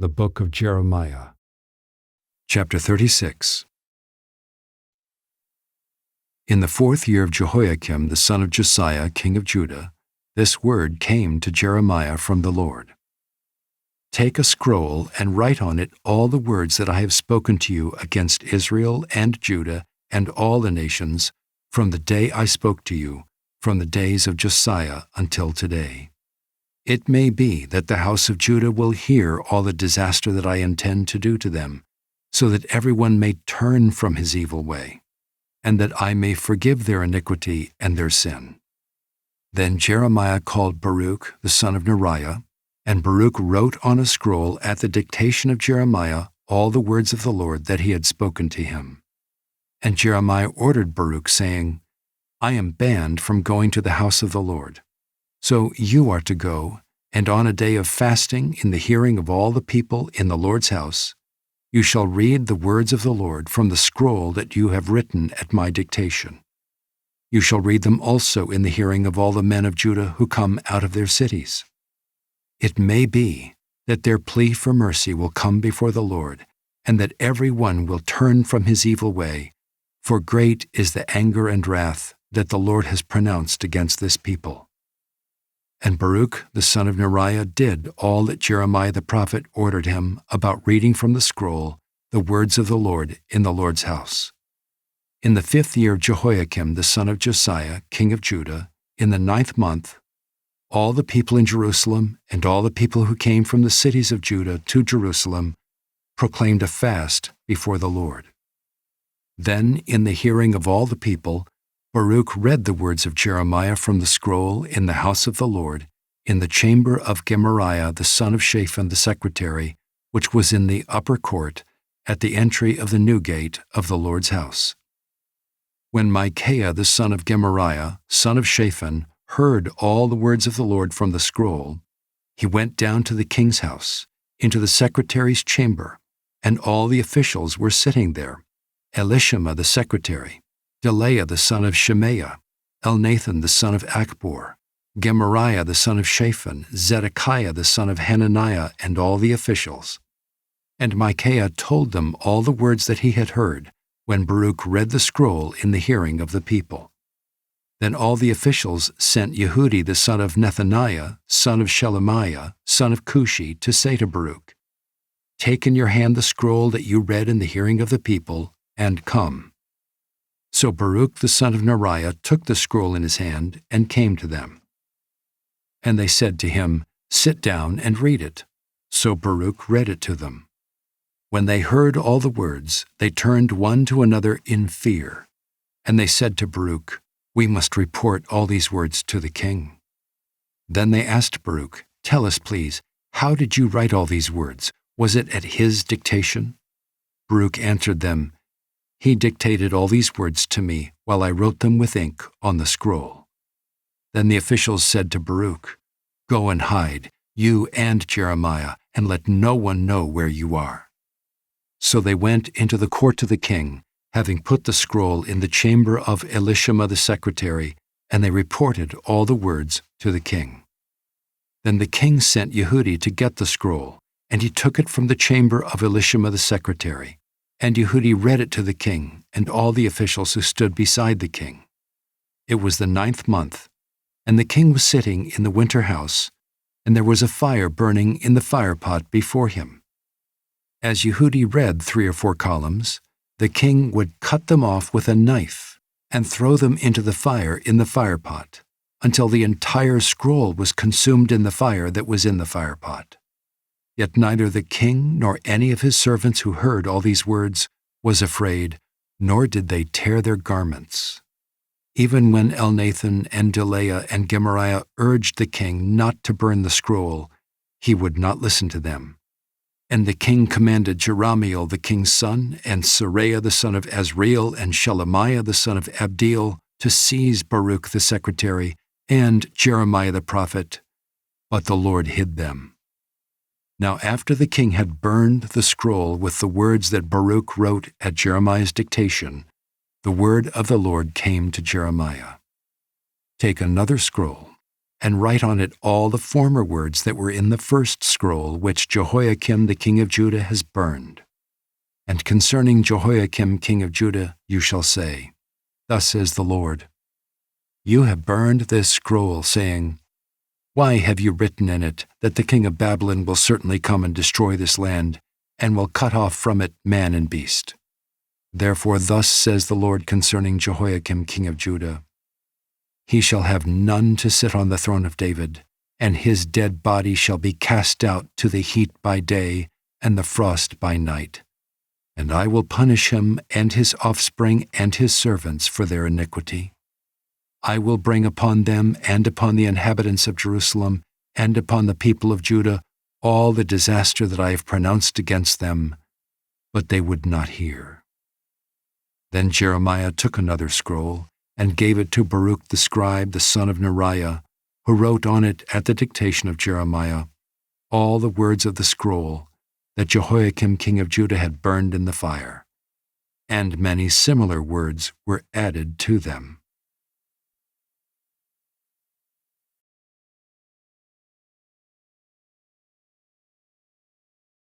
The Book of Jeremiah. Chapter 36. In the 4th year of Jehoiakim the son of Josiah, king of Judah, this word came to Jeremiah from the Lord. Take a scroll and write on it all the words that I have spoken to you against Israel and Judah and all the nations from the day I spoke to you, from the days of Josiah until today. It may be that the house of Judah will hear all the disaster that I intend to do to them, so that everyone may turn from his evil way, and that I may forgive their iniquity and their sin. Then Jeremiah called Baruch the son of Neriah, and Baruch wrote on a scroll at the dictation of Jeremiah all the words of the Lord that he had spoken to him. And Jeremiah ordered Baruch, saying, I am banned from going to the house of the Lord. So you are to go, and on a day of fasting in the hearing of all the people in the Lord's house, you shall read the words of the Lord from the scroll that you have written at my dictation. You shall read them also in the hearing of all the men of Judah who come out of their cities. It may be that their plea for mercy will come before the Lord, and that every one will turn from his evil way, for great is the anger and wrath that the Lord has pronounced against this people. And Baruch the son of Neriah did all that Jeremiah the prophet ordered him about reading from the scroll the words of the Lord in the Lord's house. In the 5th year of Jehoiakim the son of Josiah, king of Judah, in the 9th month, all the people in Jerusalem and all the people who came from the cities of Judah to Jerusalem proclaimed a fast before the Lord. Then, in the hearing of all the people, Baruch read the words of Jeremiah from the scroll in the house of the Lord, in the chamber of Gemariah the son of Shaphan the secretary, which was in the upper court, at the entry of the new gate of the Lord's house. When Micaiah the son of Gemariah, son of Shaphan, heard all the words of the Lord from the scroll, he went down to the king's house, into the secretary's chamber, and all the officials were sitting there, Elishama the secretary, Delaiah the son of Shemaiah, Elnathan the son of Achbor, Gemariah the son of Shaphan, Zedekiah the son of Hananiah, and all the officials. And Micaiah told them all the words that he had heard when Baruch read the scroll in the hearing of the people. Then all the officials sent Yehudi the son of Nethaniah, son of Shelemiah, son of Cushi, to say to Baruch, Take in your hand the scroll that you read in the hearing of the people, and come. So Baruch the son of Neriah took the scroll in his hand and came to them. And they said to him, Sit down and read it. So Baruch read it to them. When they heard all the words, they turned one to another in fear. And they said to Baruch, We must report all these words to the king. Then they asked Baruch, Tell us, please, how did you write all these words? Was it at his dictation? Baruch answered them, He dictated all these words to me while I wrote them with ink on the scroll. Then the officials said to Baruch, Go and hide, you and Jeremiah, and let no one know where you are. So they went into the court to the king, having put the scroll in the chamber of Elishama the secretary, and they reported all the words to the king. Then the king sent Yehudi to get the scroll, and he took it from the chamber of Elishama the secretary. And Yehudi read it to the king and all the officials who stood beside the king. It was the 9th month, and the king was sitting in the winter house, and there was a fire burning in the firepot before him. As Yehudi read 3 or 4 columns, the king would cut them off with a knife and throw them into the fire in the firepot, until the entire scroll was consumed in the fire that was in the firepot. Yet neither the king nor any of his servants who heard all these words was afraid, nor did they tear their garments. Even when Elnathan and Delaiah and Gemariah urged the king not to burn the scroll, he would not listen to them. And the king commanded Jerahmeel the king's son, and Seraiah the son of Azriel, and Shelemiah the son of Abdeel, to seize Baruch the secretary, and Jeremiah the prophet, but the Lord hid them. Now after the king had burned the scroll with the words that Baruch wrote at Jeremiah's dictation, the word of the Lord came to Jeremiah. Take another scroll and write on it all the former words that were in the first scroll which Jehoiakim the king of Judah has burned. And concerning Jehoiakim king of Judah you shall say, Thus says the Lord, You have burned this scroll, saying, Why have you written in it that the king of Babylon will certainly come and destroy this land, and will cut off from it man and beast? Therefore thus says the Lord concerning Jehoiakim king of Judah, He shall have none to sit on the throne of David, and his dead body shall be cast out to the heat by day and the frost by night. And I will punish him and his offspring and his servants for their iniquity. I will bring upon them and upon the inhabitants of Jerusalem and upon the people of Judah all the disaster that I have pronounced against them, but they would not hear. Then Jeremiah took another scroll and gave it to Baruch the scribe, the son of Neriah, who wrote on it at the dictation of Jeremiah all the words of the scroll that Jehoiakim king of Judah had burned in the fire, and many similar words were added to them.